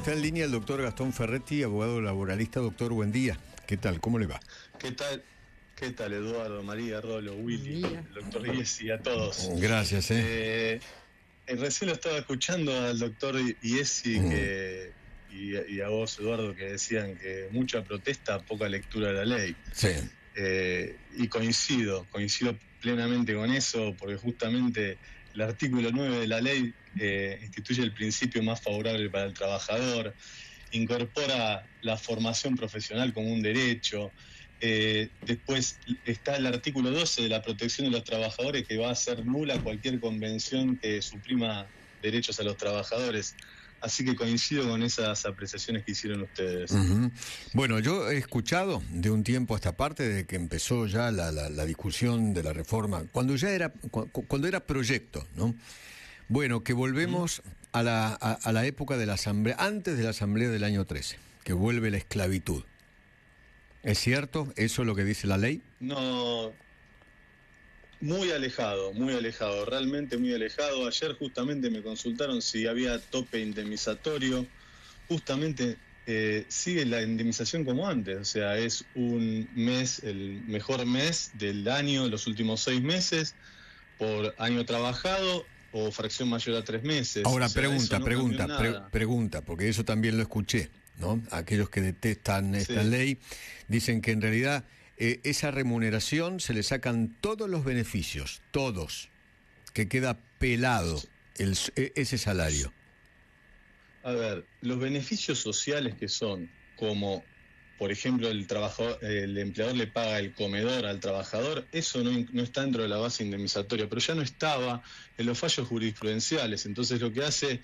Está en línea el doctor Gastón Ferretti, abogado laboralista. Doctor, buen día. ¿Qué tal? ¿Cómo le va? ¿Qué tal? ¿Qué tal, Eduardo, María, Rolo, Willy, el doctor Iesi, a todos? Gracias, Recién lo estaba escuchando al doctor Iesi y a vos, Eduardo, que decían que mucha protesta, poca lectura de la ley. Sí. Y coincido plenamente con eso, porque justamente el artículo 9 de la ley instituye el principio más favorable para el trabajador, incorpora la formación profesional como un derecho. Después está el artículo 12 de la protección de los trabajadores, que va a hacer nula cualquier convención que suprima derechos a los trabajadores. Así que coincido con esas apreciaciones que hicieron ustedes. Uh-huh. Bueno, yo he escuchado de un tiempo a esta parte, de que empezó ya la discusión de la reforma, cuando era proyecto, ¿no? Bueno, que volvemos a la época de la asamblea, antes de la asamblea del año 13, que vuelve la esclavitud. ¿Es cierto eso es lo que dice la ley? No, muy alejado, realmente muy alejado. Ayer justamente me consultaron si había tope indemnizatorio. Justamente sigue la indemnización como antes, o sea, es un mes, el mejor mes del año, los últimos 6 meses, por año trabajado o fracción mayor a 3 meses. Ahora, o sea, pregunta, porque eso también lo escuché, ¿no? Aquellos que detestan esta ley dicen que en realidad esa remuneración se le sacan todos los beneficios, todos, que queda pelado ese salario. A ver, los beneficios sociales que son, como por ejemplo el empleador le paga el comedor al trabajador, eso no está dentro de la base indemnizatoria, pero ya no estaba en los fallos jurisprudenciales. Entonces lo que hace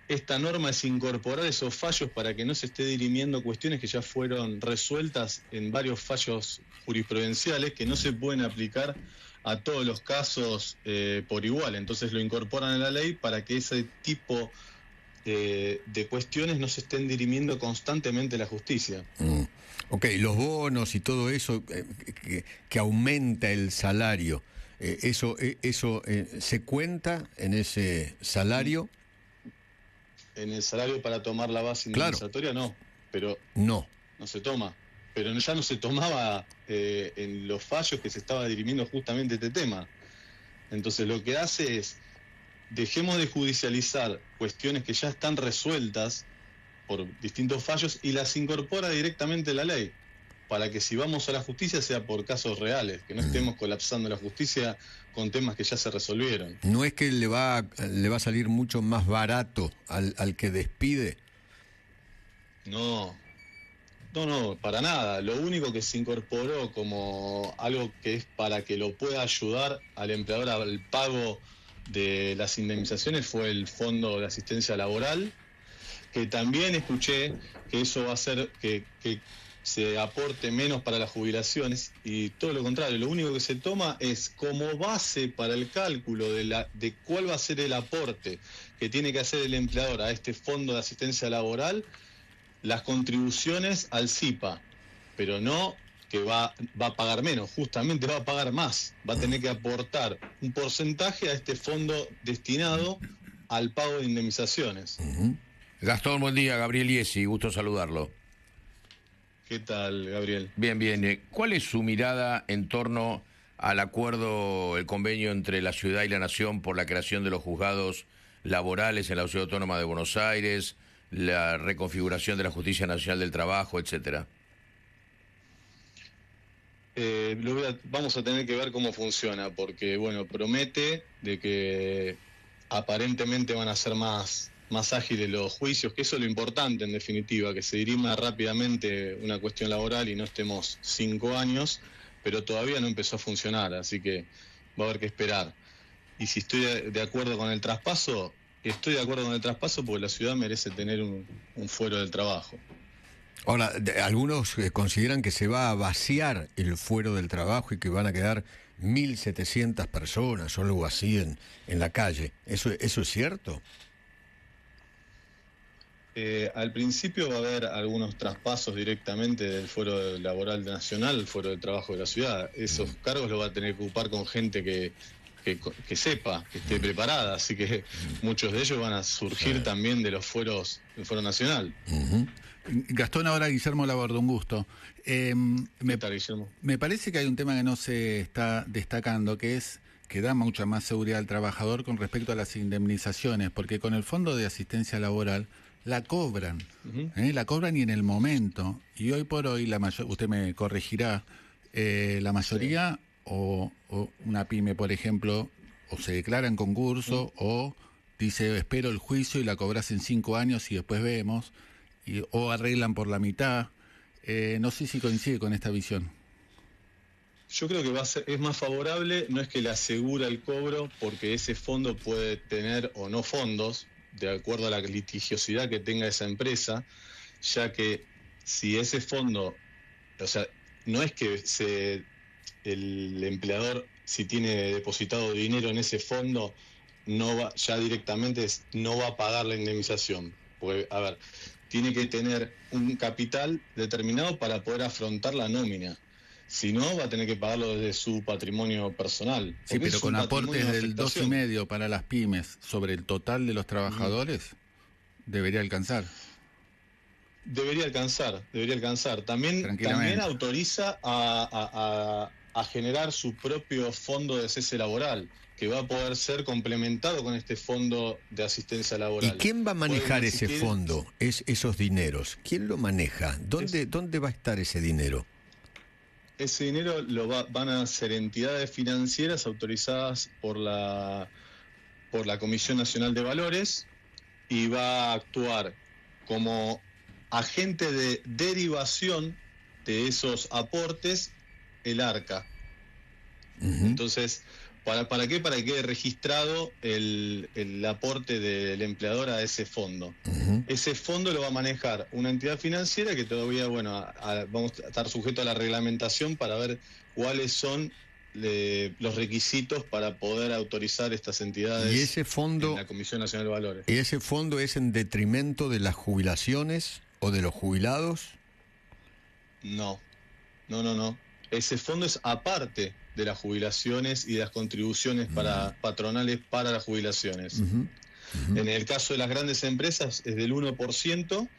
esta norma es incorporar esos fallos para que no se esté dirimiendo cuestiones que ya fueron resueltas en varios fallos jurisprudenciales que no se pueden aplicar a todos los casos por igual. Entonces lo incorporan a la ley para que ese tipo de cuestiones no se estén dirimiendo constantemente la justicia. Ok, los bonos y todo eso que aumenta el salario, eso ¿se cuenta en ese salario? En el salario para tomar la base indemnizatoria, claro. No, pero no se toma. Pero ya no se tomaba en los fallos que se estaba dirimiendo justamente este tema. Entonces lo que hace es, dejemos de judicializar cuestiones que ya están resueltas por distintos fallos y las incorpora directamente a la ley, para que si vamos a la justicia sea por casos reales, que no estemos colapsando la justicia con temas que ya se resolvieron. ¿No es que le va a salir mucho más barato al que despide? No, para nada. Lo único que se incorporó como algo que es para que lo pueda ayudar al empleador al pago de las indemnizaciones fue el Fondo de Asistencia Laboral, que también escuché que eso va a hacer que se aporte menos para las jubilaciones, y todo lo contrario, lo único que se toma es como base para el cálculo de cuál va a ser el aporte que tiene que hacer el empleador a este Fondo de Asistencia Laboral, las contribuciones al CIPA, pero no que va a pagar menos, justamente va a pagar más, va a tener que aportar un porcentaje a este fondo destinado al pago de indemnizaciones. Gastón, buen día. Gabriel Iesi, gusto saludarlo. ¿Qué tal, Gabriel? Bien. ¿Cuál es su mirada en torno al acuerdo, el convenio entre la ciudad y la nación por la creación de los juzgados laborales en la Ciudad Autónoma de Buenos Aires, la reconfiguración de la Justicia Nacional del Trabajo, etcétera? Vamos a tener que ver cómo funciona, porque bueno, promete de que aparentemente van a ser más ágiles los juicios, que eso es lo importante en definitiva, que se dirima rápidamente una cuestión laboral y no estemos 5 años, pero todavía no empezó a funcionar, así que va a haber que esperar. Y si estoy de acuerdo con el traspaso, estoy de acuerdo con el traspaso porque la ciudad merece tener un fuero del trabajo. Ahora, algunos consideran que se va a vaciar el fuero del trabajo y que van a quedar 1.700 personas o algo así en la calle. ¿Eso es cierto? Al principio va a haber algunos traspasos directamente del fuero laboral nacional al fuero del trabajo de la ciudad. Esos cargos los va a tener que ocupar con gente que que sepa, que esté preparada, así que muchos de ellos van a surgir también de los fueros del Foro Nacional. Gastón, ahora Guillermo Laborde, un gusto. ¿Qué tal, Guillermo? Me parece que hay un tema que no se está destacando, que es que da mucha más seguridad al trabajador con respecto a las indemnizaciones, porque con el Fondo de Asistencia Laboral la cobran, la cobran y en el momento, y hoy por hoy, usted me corregirá, la mayoría, o una pyme, por ejemplo, o se declara en concurso, o dice, espero el juicio y la cobras en 5 años y después vemos, o arreglan por la mitad. No sé si coincide con esta visión. Yo creo que es más favorable, no es que le asegura el cobro, porque ese fondo puede tener o no fondos, de acuerdo a la litigiosidad que tenga esa empresa, ya que si ese fondo, o sea, no es que el empleador, si tiene depositado dinero en ese fondo, ya directamente no va a pagar la indemnización. Porque, a ver, tiene que tener un capital determinado para poder afrontar la nómina. Si no, va a tener que pagarlo desde su patrimonio personal. Sí, pero con aportes del 2,5 para las pymes sobre el total de los trabajadores, debería alcanzar. Debería alcanzar. También autoriza a generar su propio fondo de cese laboral, que va a poder ser complementado con este fondo de asistencia laboral. ¿Y quién va a manejar ese fondo, esos dineros? ¿Quién lo maneja? ¿Dónde va a estar ese dinero? Ese dinero van a ser entidades financieras autorizadas por la Comisión Nacional de Valores, y va a actuar como agente de derivación de esos aportes el ARCA. Entonces, ¿para qué? Para que quede registrado el aporte del empleador a ese fondo. Ese fondo lo va a manejar una entidad financiera que todavía, vamos a estar sujetos a la reglamentación para ver cuáles son los requisitos para poder autorizar estas entidades. ¿Y ese fondo, en la Comisión Nacional de Valores? ¿Y ese fondo es en detrimento de las jubilaciones o de los jubilados? No. Ese fondo es aparte de las jubilaciones y de las contribuciones patronales para las jubilaciones. En el caso de las grandes empresas es del 1%,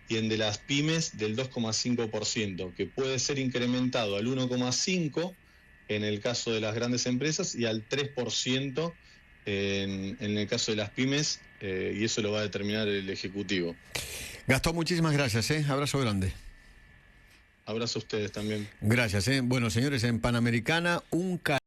y en de las pymes del 2,5%, que puede ser incrementado al 1,5% en el caso de las grandes empresas y al 3% en el caso de las pymes, y eso lo va a determinar el Ejecutivo. Gastón, muchísimas gracias, abrazo grande. Abrazo a ustedes también. Gracias. Bueno, señores, en Panamericana,